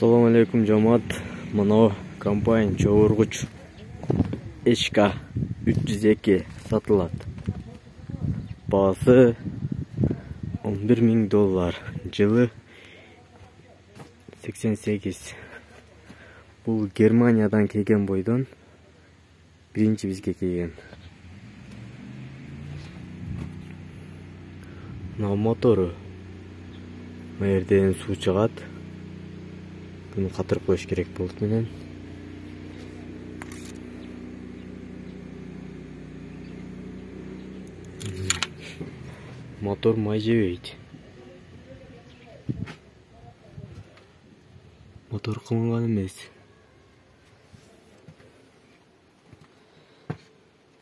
Assalamu alaikum jamaat. Manav kombayn çoğurguç HK 302 satıladi. Бағасы $11.000. Жылы 88. Бұл Германиядан келген бойдон биринчи бизге келген. Мына мотору мына жерден суу чыгат. Bunu қатырып қойыш керек болды менен. Мотор май жебейт. Мотор кылынган эмес.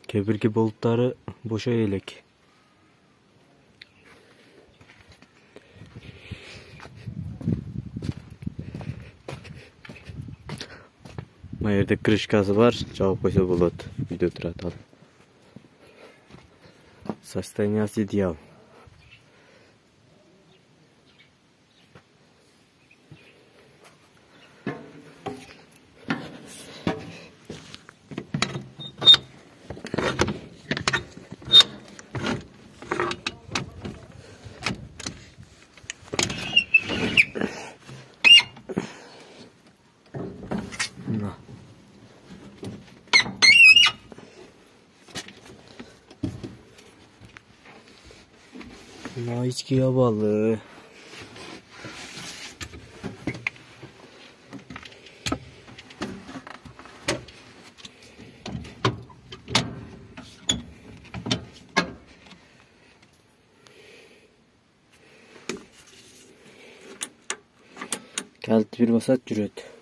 Кебирги болуттары бошой элек. Bu yerde krышкасы var, жабып койсо болот. Үйдө турат ал. Состояниясы идеал. Mına içki yabalı. Kaldı bir basat cüret.